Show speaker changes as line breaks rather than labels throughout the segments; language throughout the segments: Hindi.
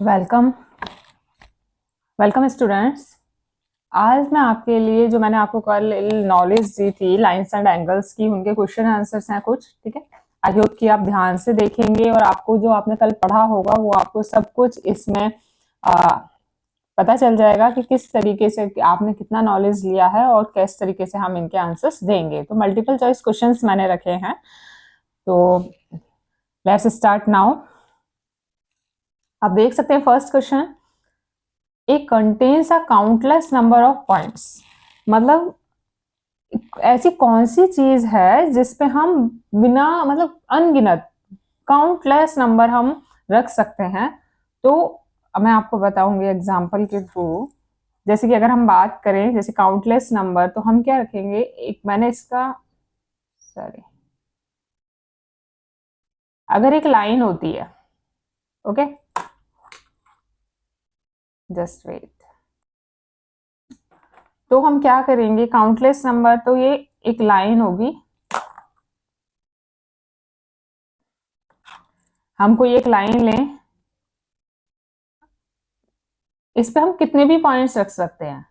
Welcome welcome students. आज मैं आपके लिए जो मैंने आपको कल नॉलेज दी थी लाइंस एंड एंगल्स की, उनके क्वेश्चन आंसर्स हैं कुछ, ठीक है। आई होप कि आप ध्यान से देखेंगे और आपको जो आपने कल पढ़ा होगा वो आपको सब कुछ इसमें पता चल जाएगा कि किस तरीके से आपने कितना नॉलेज लिया है और किस तरीके से हम इनके आंसर्स देंगे। तो मल्टीपल चॉइस क्वेश्चंस मैंने रखे हैं, तो लेट्स स्टार्ट नाउ। आप देख सकते हैं first question, it contains a countless number of points. मतलब ऐसी कौन सी चीज है जिसपे हम बिना मतलब अनगिनत काउंटलेस नंबर हम रख सकते हैं। तो मैं आपको बताऊंगी एग्जांपल के थ्रू। जैसे कि अगर हम बात करें जैसे काउंटलेस नंबर, तो हम क्या रखेंगे, एक मैंने इसका सॉरी, अगर एक लाइन होती है, ओके, जस्ट वेट, तो हम क्या करेंगे, काउंटलेस नंबर, तो ये एक लाइन होगी, हम कोई एक लाइन लें, इस पे हम कितने भी पॉइंट्स रख सकते हैं,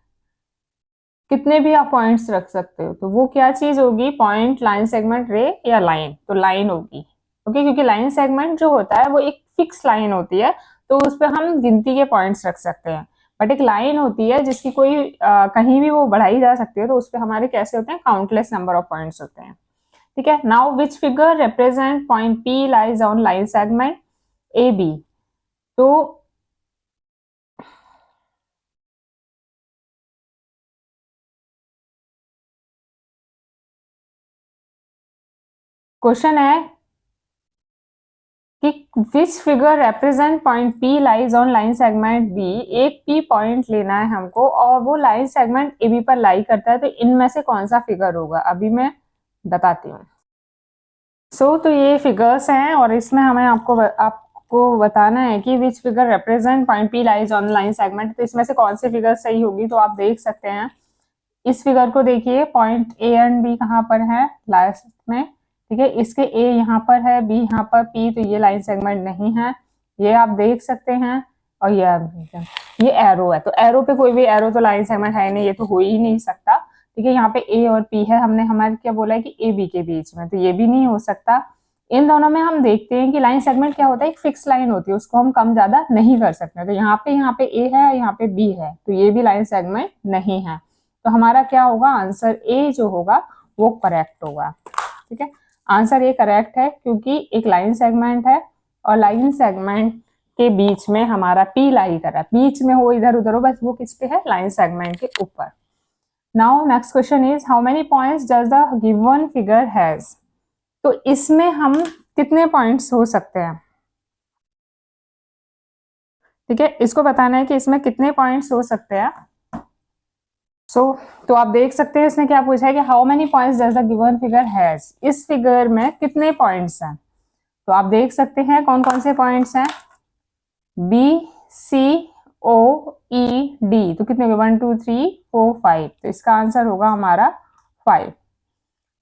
कितने भी आप पॉइंट्स रख सकते हो। तो वो क्या चीज होगी, पॉइंट, लाइन सेगमेंट, रे या लाइन, तो लाइन होगी, ओके। क्योंकि लाइन सेगमेंट जो होता है वो एक फिक्स लाइन होती है, तो उस पर हम गिनती के पॉइंट्स रख सकते हैं। बट एक लाइन होती है जिसकी कोई कहीं भी वो बढ़ाई जा सकती है, तो उस पर हमारे कैसे होते हैं, काउंटलेस नंबर ऑफ पॉइंट्स होते हैं, ठीक है। Now which figure represent point P lies on line segment A B. तो क्वेश्चन है कि which figure represent point P lies on line segment B. एक पी पॉइंट लेना है हमको और वो लाइन सेगमेंट ए बी पर लाई करता है, तो इनमें से कौन सा फिगर होगा, अभी मैं बताती हूँ। तो ये फिगर्स हैं और इसमें हमें आपको बताना है कि which figure represent point P lies on line segment. तो इसमें से कौन सी फिगर सही होगी, तो आप देख सकते हैं इस फिगर को, देखिए पॉइंट ए एंड बी कहाँ पर है, लास्ट में, ठीक है। इसके ए यहाँ पर है, बी यहाँ पर, पी, तो ये लाइन सेगमेंट नहीं है, ये आप देख सकते हैं। और ये एरो है, तो एरो पे कोई भी एरो तो लाइन सेगमेंट है नहीं, ये तो हो ही नहीं सकता, ठीक है। यहाँ पे ए और पी है, हमने हमारे क्या बोला है कि ए बी के बीच में, तो ये भी नहीं हो सकता। इन दोनों में हम देखते हैं कि लाइन सेगमेंट क्या होता है, एक फिक्स लाइन होती है, उसको हम कम ज्यादा नहीं कर सकते। तो यहाँ पे ए है, यहाँ पे बी है, तो ये भी लाइन सेगमेंट नहीं है। तो हमारा क्या होगा, आंसर ए जो होगा वो करेक्ट होगा, ठीक है। आंसर ए करेक्ट है क्योंकि एक लाइन सेगमेंट है और लाइन सेगमेंट के बीच में हमारा पी लाई कर रहा है, बीच में हो इधर उधर हो, बस वो किस पे है, लाइन सेगमेंट के ऊपर। Now next question is how many points does the given figure has. तो इसमें हम कितने पॉइंट्स हो सकते हैं, ठीक है, इसको बताना है कि इसमें कितने पॉइंट्स हो सकते हैं। तो आप देख सकते हैं इसने क्या पूछा है कि how many points does the given figure has, इस फिगर में कितने पॉइंट्स हैं। तो आप देख सकते हैं कौन कौन से पॉइंट्स हैं, बी, सी, ओ, ई, डी, तो कितने, 1 2 3 4 5, तो इसका आंसर होगा हमारा 5,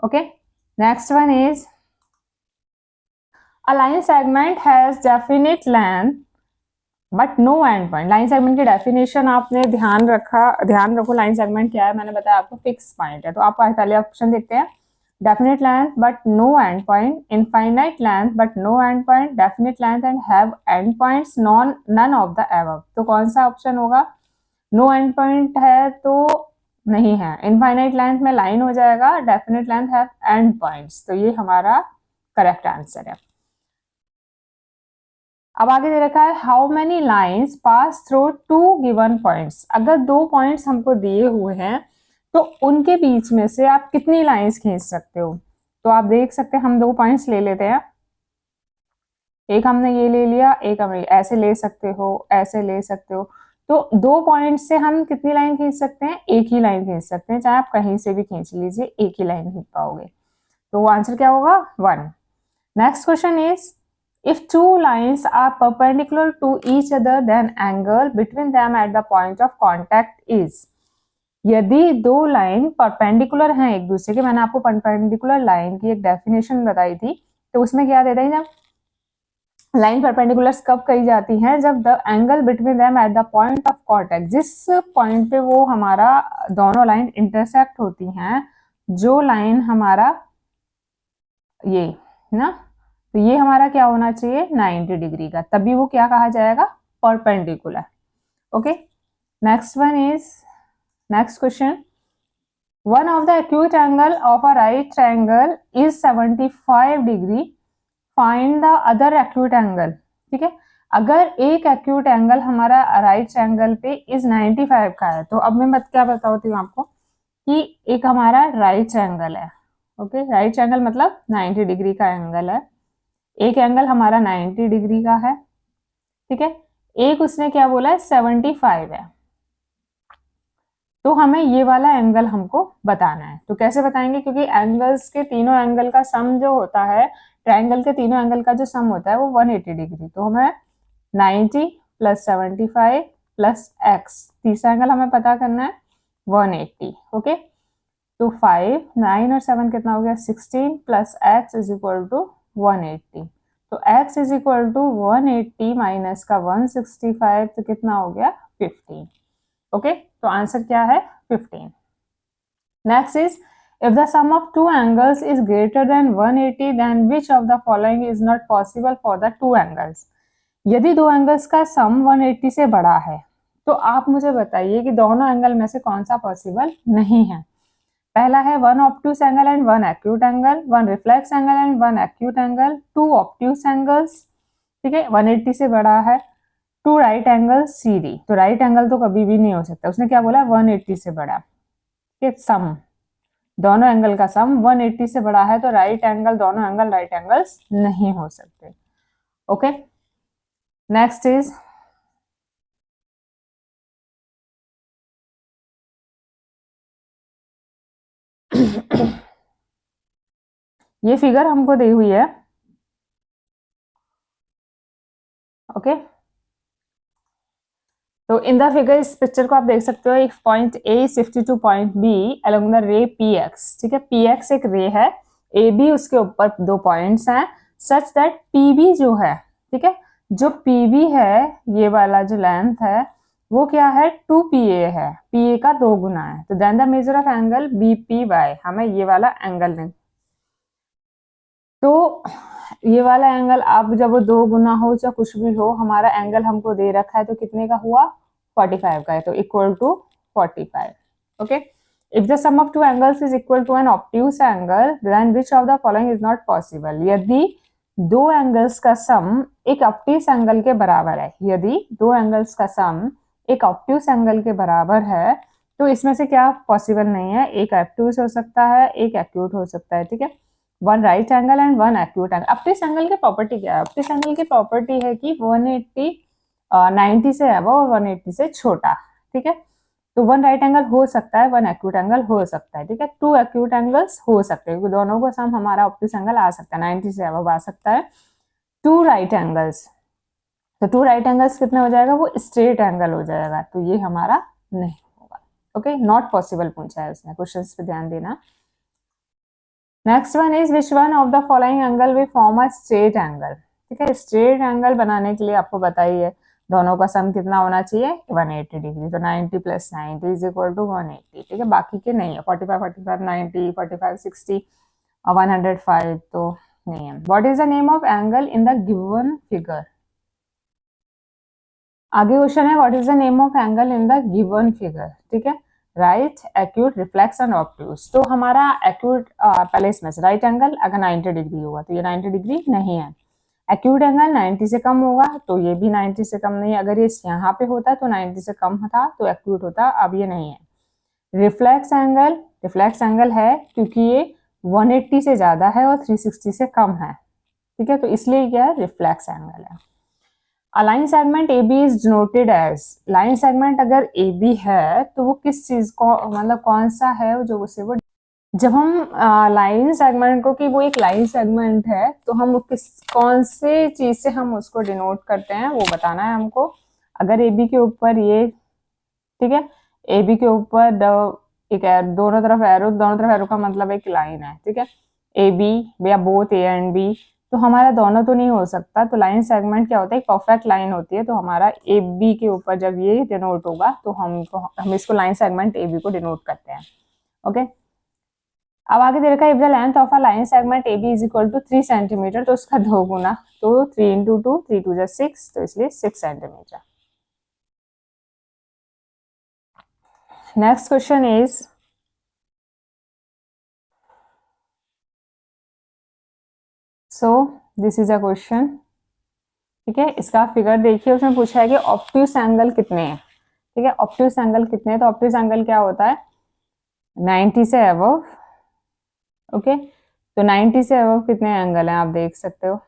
okay. Next one is a line segment has definite length but no end point. Line segment की डेफिनेशन आपने ध्यान रखो, लाइन सेगमेंट क्या है, मैंने बताया आपको, फिक्स पॉइंट है। तो आप पहले ऑप्शन देखते हैं, definite length but no end point, infinite length but no end point, definite length and have end points, none of the above. तो कौन सा ऑप्शन होगा, नो एंड पॉइंट है तो नहीं है, इनफाइनाइट लेंथ में लाइन हो जाएगा, definite length have end points, तो ये हमारा करेक्ट आंसर है। अब आगे दे रखा है how many lines pass through two given points. अगर दो पॉइंट्स हमको दिए हुए हैं तो उनके बीच में से आप कितनी लाइन्स खींच सकते हो। तो आप देख सकते हैं, हम दो पॉइंट्स ले लेते हैं, एक हमने ये ले लिया, एक हम ऐसे ले सकते हो, ऐसे ले सकते हो। तो दो पॉइंट से हम कितनी लाइन खींच सकते हैं, एक ही लाइन खींच सकते हैं, चाहे आप कहीं से भी खींच लीजिए, एक ही लाइन खींच पाओगे। तो वो आंसर क्या होगा, 1। Next question is if two lines are perpendicular to each other then angle between them at the point of contact is। यदि दो लाइन परपेंडिकुलर हैं एक दूसरे के, मैंने आपको परपेंडिकुलर लाइन की एक डेफिनेशन बताई थी, तो उसमें क्या देता है ना, लाइन परपेंडिकुलर्स कब कही जाती हैं? जब the angle between them at the point of contact, जिस पॉइंट पे वो हमारा दोनों लाइन इंटरसेक्ट होती हैं, जो लाइन हमारा ये ना, तो ये हमारा क्या होना चाहिए? 90 डिग्री का, तभी वो क्या कहा जाएगा? Perpendicular. Okay, next one is, next question, one of the acute angle of a right triangle is 75 degree, find the other acute angle. ठीक है, अगर एक एक्यूट एंगल हमारा राइट ट्रायंगल पे इज 95 का है, तो अब मैं क्या बताती हूँ आपको कि एक हमारा राइट ट्रायंगल है। ओके, राइट ट्रायंगल मतलब 90 डिग्री का एंगल है, एक एंगल हमारा 90 डिग्री का है, ठीक है, एक उसने क्या बोला है? 75 है, तो हमें ये वाला एंगल हमको बताना है। तो कैसे बताएंगे? क्योंकि एंगल्स के तीनों एंगल का सम जो होता है, ट्रायंगल के तीनों एंगल का जो सम होता है वो 180 डिग्री, तो हमें 90 प्लस 75 प्लस एक्स, तीसरा एंगल हमें पता करना है 180। ओके, तो 5, 9 और 7 कितना हो गया? 16 plus X is equal to 180, तो x is equal to 180 minus का 165, तो कितना हो गया? 15। ओके, तो आंसर क्या है? 15। Next is, if the sum of two angles is greater than 180 then which of the following is not possible for the two angles? यदि दो एंगल्स का सम 180 से बड़ा है, तो आप मुझे बताइए कि दोनों एंगल में से कौन सा पॉसिबल नहीं है। पहला है one obtuse angle and one acute angle, one reflex angle and one acute angle, two obtuse angles, ठीक है, 180 से बड़ा है, two right angle C, D right angle तो कभी भी नहीं हो सकता, उसने क्या बोला? 180 से बड़ा, ठीक, सम, दोनों एंगल का सम 180 से बड़ा है, तो राइट एंगल, दोनों एंगल राइट एंगल्स नहीं हो सकते। ओके, नेक्स्ट इज, ये फिगर हमको दी हुई है। ओके, तो इन द फिगर, इस पिक्चर को आप देख सकते हो, एक point A shifted to point B along the ray P X, ठीक है, पी एक्स एक रे है, ए बी उसके ऊपर दो पॉइंट्स हैं, सच दैट पी बी जो है, ठीक है, जो पी बी है, ये वाला जो लेंथ है, वो क्या है? 2 पी ए है, पी ए का 2 गुना है, तो then the measure of angle B P Y, हमें ये वाला एंगल नहीं, तो ये वाला एंगल अब जब वो 2 गुना हो चाहे कुछ भी हो, हमारा एंगल हमको दे रखा है, तो कितने का हुआ? 45 का है, तो equal to 45। Okay, if the sum of two angles is equal to an obtuse angle then which of the following is not possible? यदि दो एंगल्स का सम एक ऑब्ट्यूस एंगल के बराबर है, यदि दो एंगल्स का सम एक ऑब्ट्यूस एंगल के बराबर है, तो इसमें से क्या पॉसिबल नहीं है? एक ऑब्ट्यूस हो सकता है, एक एक्यूट हो सकता है, ठीक है, one right angle and one acute angle. Obtuse angle की प्रॉपर्टी क्या है? ऑब्ट्यूस एंगल की प्रॉपर्टी है कि 180 90 से अबव और 180 से छोटा, ठीक है, तो वन राइट एंगल हो सकता है, वन एक्यूट एंगल हो सकता है, ठीक है, टू एक्यूट एंगल्स हो सकते हैं, क्योंकि दोनों को सम हमारा ऑब्ट्यूस एंगल आ सकता है, 90 से अबव आ सकता है, टू राइट एंगल्स, तो टू राइट एंगल्स कितने हो जाएगा? वो स्ट्रेट एंगल हो जाएगा, तो ये हमारा नहीं होगा। ओके, नॉट पॉसिबल पूछा है उसने, क्वेश्चन पे ध्यान देना। Next one is which one of the following angle we form a straight angle, ठीक है, स्ट्रेट एंगल बनाने के लिए आपको बताइए दोनों का सम कितना होना चाहिए? 180 डिग्री, तो 90 प्लस 90 इज इक्वल टू 180, ठीक है, बाकी के नहीं है, 45 45 90 45 60 और 105 तो नहीं है। What is the name of angle in the given figure? आगे क्वेश्चन है, what is the name of angle in the given figure, ठीक है, right, acute, reflex and obtuse, तो हमारा एक्यूट पहले इसमें से राइट एंगल अगर 90 डिग्री होगा तो ये 90 डिग्री नहीं है, एक्यूट एंगल 90 से कम होगा तो ये भी 90 से कम नहीं है, अगर ये यहाँ पे होता तो 90 से कम था तो एक्यूट होता, अब ये नहीं है। रिफ्लेक्स एंगल है क्योंकि ये 180 से ज्यादा है और 360 से कम है, ठीक है, तो इसलिए क्या है? रिफ्लेक्स एंगल है। Line segment A B is denoted as, line segment अगर ए बी है तो वो किस चीज को, मतलब कौन सा है जो उसे वो, जब हम लाइन सेगमेंट को कि वो एक लाइन सेगमेंट है, तो हम किस कौन से चीज से हम उसको डिनोट करते हैं वो बताना है हमको। अगर ए बी के ऊपर ये, ठीक है, ए बी के ऊपर एक दोनों तरफ एरो का मतलब एक लाइन है, ठीक है, ए बी या बोथ ए एंड बी, तो हमारा दोनों तो नहीं हो सकता। तो लाइन सेगमेंट क्या होता है, एक परफेक्ट लाइन होती है। तो हमारा ए बी के ऊपर जब ये डिनोट होगा तो हम इसको लाइन सेगमेंट ए बी को डिनोट करते हैं। ओके, अब आगे दे रखा है if the length of a line segment A B is equal to 3 centimetre, तो उसका 2 गुना, तो 3 इंटू 2, 3 टू जा 6, तो इसलिए 6 centimetre. Next question is so this is a question, ठीक है। इसका फिगर देखिए, उसमें पूछा है कि ऑब्ट्यूस एंगल कितने हैं, ठीक है। ऑब्ट्यूस एंगल कितने हैं, तो ऑब्ट्यूस एंगल क्या होता है, 90 से अबव। ओके, तो 90 से अबव कितने एंगल हैं आप देख सकते हो।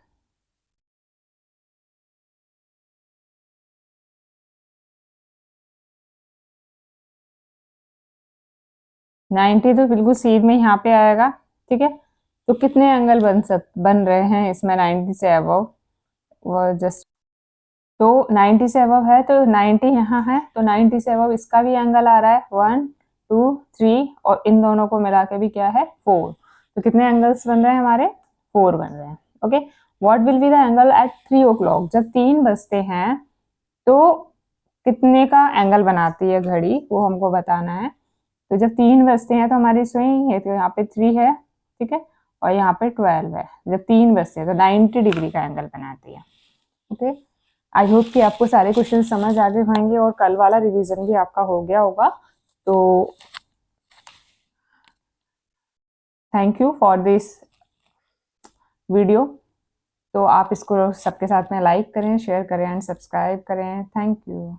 90 तो बिल्कुल सीध में यहाँ पे आएगा, ठीक है। तो कितने एंगल बन रहे हैं इसमें 90 से अबव, वो जस्ट, तो 90 से अबव है तो 90 यहाँ है, तो 90 से अबव इसका भी एंगल आ रहा है 1 2 3, और इन दोनों को मिला के भी क्या है 4। तो कितने एंगल्स बन रहे हैं हमारे, 4 बन रहे हैं। Okay, what will be the angle at 3 o'clock, जब 3 बजते हैं तो कितने का एंगल बनाती है घड़ी, वो हमको बताना है। तो जब 3 बजते हैं तो हमारी स्विंग है, तो यहाँ पे 3 है, ठीक है, और यहाँ पे 12 है। जब 3 बजते हैं तो 90 डिग्री का एंगल बनाती है। ओके, आई होप कि आपको सारे क्वेश्चन समझ आ गए होंगे और कल वाला रिवीजन भी आपका हो गया होगा। तो thank you for this video. तो आप इसको सबके साथ में लाइक करें, शेयर करें एंड सब्सक्राइब करें। Thank you.